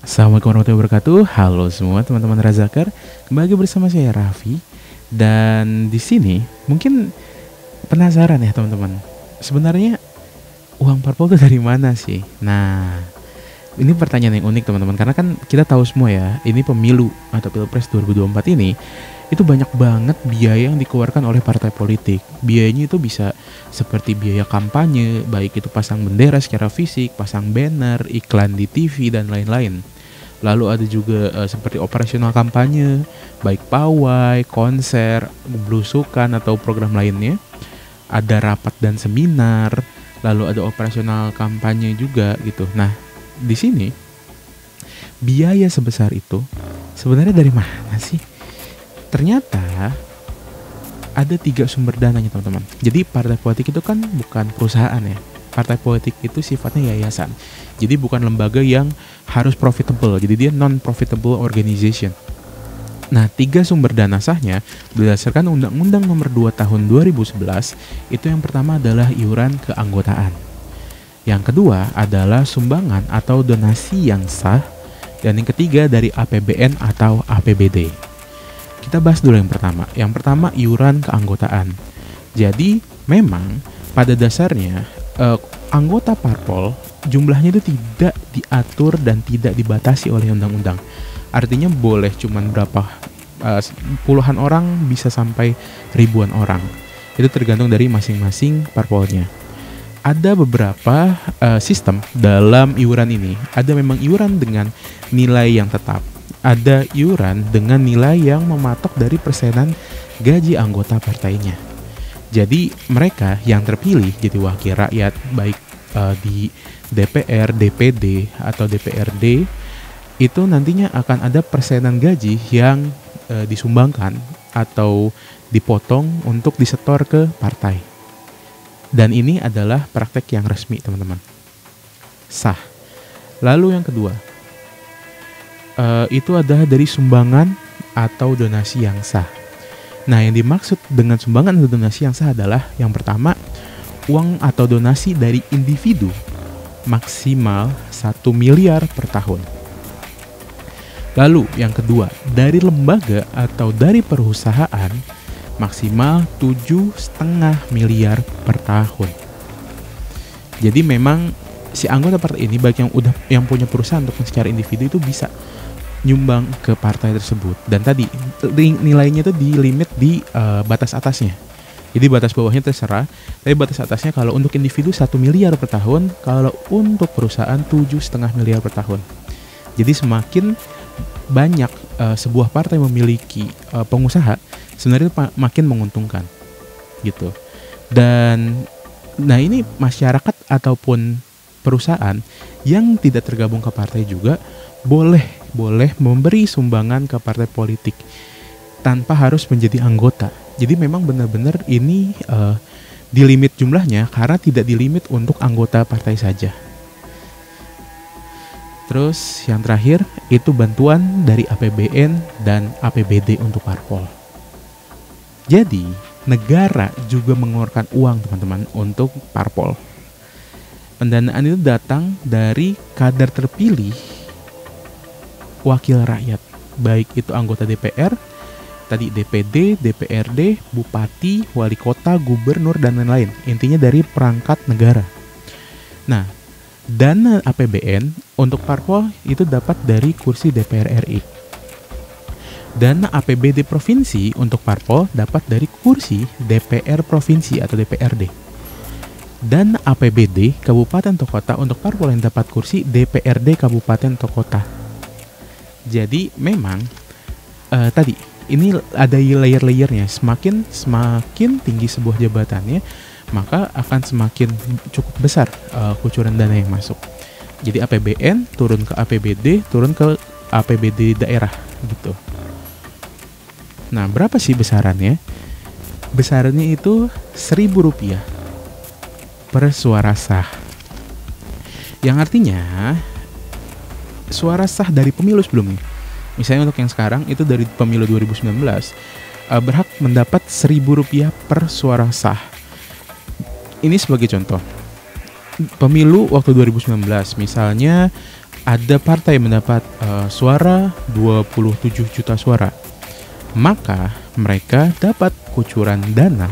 Assalamualaikum warahmatullahi wabarakatuh. Halo semua teman-teman Razakar. Kembali lagi bersama saya Raffi. Dan di sini mungkin penasaran ya teman-teman. Sebenarnya uang parpol itu dari mana sih? Nah, ini pertanyaan yang unik teman-teman. Karena kan kita tahu semua ya, ini pemilu atau Pilpres 2024 ini itu banyak banget biaya yang dikeluarkan oleh partai politik. Biayanya itu bisa seperti biaya kampanye, baik itu pasang bendera secara fisik, pasang banner, iklan di TV dan lain-lain. Lalu ada juga seperti operasional kampanye, baik pawai, konser, belusukan atau program lainnya. Ada rapat dan seminar, lalu ada operasional kampanye juga gitu. Nah, di sini biaya sebesar itu sebenarnya dari mana sih? Ternyata ada 3 sumber dananya teman-teman. Jadi partai politik itu kan bukan perusahaan ya. Partai politik itu sifatnya yayasan. Jadi bukan lembaga yang harus profitable. Jadi dia non-profitable organization. Nah, 3 sumber dana sahnya berdasarkan Undang-Undang Nomor 2 Tahun 2011. Itu yang pertama adalah iuran keanggotaan. Yang kedua adalah sumbangan atau donasi yang sah. Dan yang ketiga dari APBN atau APBD. Kita bahas dulu yang pertama. Yang pertama iuran keanggotaan. Jadi memang pada dasarnya anggota parpol jumlahnya itu tidak diatur dan tidak dibatasi oleh undang-undang. Artinya boleh cuman berapa puluhan orang bisa sampai ribuan orang. Itu tergantung dari masing-masing parpolnya. Ada beberapa sistem dalam iuran ini. Ada memang iuran dengan nilai yang tetap. Ada iuran dengan nilai yang mematok dari persenan gaji anggota partainya. Jadi mereka yang terpilih jadi wakil rakyat baik di DPR, DPD atau DPRD itu nantinya akan ada persenan gaji yang disumbangkan atau dipotong untuk disetor ke partai. Dan ini adalah praktek yang resmi teman-teman. Sah. Lalu yang kedua, itu adalah dari sumbangan atau donasi yang sah. Nah, yang dimaksud dengan sumbangan atau donasi yang sah adalah yang pertama, uang atau donasi dari individu maksimal 1 miliar per tahun. Lalu yang kedua, dari lembaga atau dari perusahaan maksimal 7,5 miliar per tahun. Jadi memang si anggota partai ini baik yang punya perusahaan ataupun secara individu itu bisa nyumbang ke partai tersebut. Dan tadi nilainya itu di limit di batas atasnya. Jadi batas bawahnya terserah, tapi batas atasnya kalau untuk individu 1 miliar per tahun, kalau untuk perusahaan 7,5 miliar per tahun. Jadi semakin banyak sebuah partai memiliki pengusaha, sebenarnya makin menguntungkan gitu. Dan nah ini masyarakat ataupun perusahaan yang tidak tergabung ke partai juga boleh memberi sumbangan ke partai politik tanpa harus menjadi anggota. Jadi memang benar-benar ini di limit jumlahnya karena tidak dilimit untuk anggota partai saja. Terus yang terakhir itu bantuan dari APBN dan APBD untuk parpol. Jadi negara juga mengeluarkan uang teman-teman untuk parpol. Pendanaan itu datang dari kadar terpilih wakil rakyat, baik itu anggota DPR, tadi DPD, DPRD, bupati, wali kota, gubernur, dan lain-lain. Intinya dari perangkat negara. Nah, dana APBN untuk parpol itu dapat dari kursi DPR RI. Dana APBD provinsi untuk parpol dapat dari kursi DPR provinsi atau DPRD. Dana APBD kabupaten atau kota untuk parpol yang dapat kursi DPRD kabupaten atau kota. Jadi memang tadi ini ada layer-layernya. Semakin tinggi sebuah jabatannya, maka akan semakin cukup besar kucuran dana yang masuk. Jadi APBN turun ke APBD, turun ke APBD daerah gitu. Nah, berapa sih besarannya? Besarannya itu Rp1.000 per suara sah. Yang artinya suara sah dari pemilu sebelumnya. Misalnya untuk yang sekarang itu dari pemilu 2019 berhak mendapat Rp1.000 per suara sah. Ini sebagai contoh. Pemilu waktu 2019 misalnya ada partai mendapat suara 27 juta suara, maka mereka dapat kucuran dana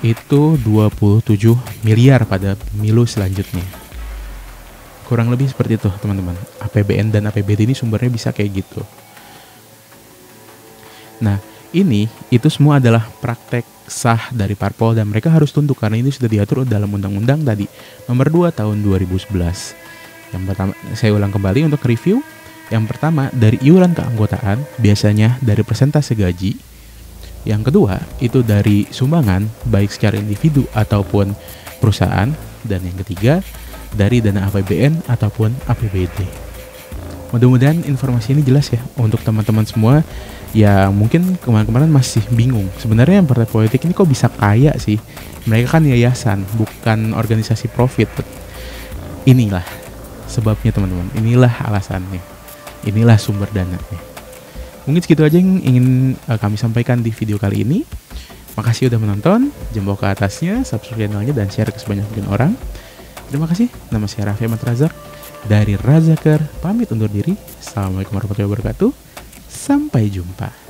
itu 27 miliar pada pemilu selanjutnya. Kurang lebih seperti itu teman-teman. APBN dan APBD ini sumbernya bisa kayak gitu. Nah, itu semua adalah praktek sah dari parpol dan mereka harus tunduk karena ini sudah diatur dalam undang-undang tadi nomor 2 tahun 2011. Yang pertama, saya ulang kembali untuk review. Yang pertama, dari iuran keanggotaan, biasanya dari persentase gaji. Yang kedua, itu dari sumbangan, baik secara individu ataupun perusahaan. Dan yang ketiga, dari dana APBN ataupun APBD. Mudah-mudahan informasi ini jelas ya untuk teman-teman semua yang mungkin kemarin-kemarin masih bingung. Sebenarnya partai politik ini kok bisa kaya sih? Mereka kan yayasan, bukan organisasi profit. Inilah sebabnya teman-teman, inilah alasannya, inilah sumber dananya. Mungkin segitu aja yang ingin kami sampaikan di video kali ini. Makasih udah menonton, jempol ke atasnya, subscribe channelnya dan share ke sebanyak mungkin orang. Terima kasih, nama saya Raffi Ahmad Razak dari Razakar, pamit undur diri. Assalamualaikum warahmatullahi wabarakatuh, sampai jumpa.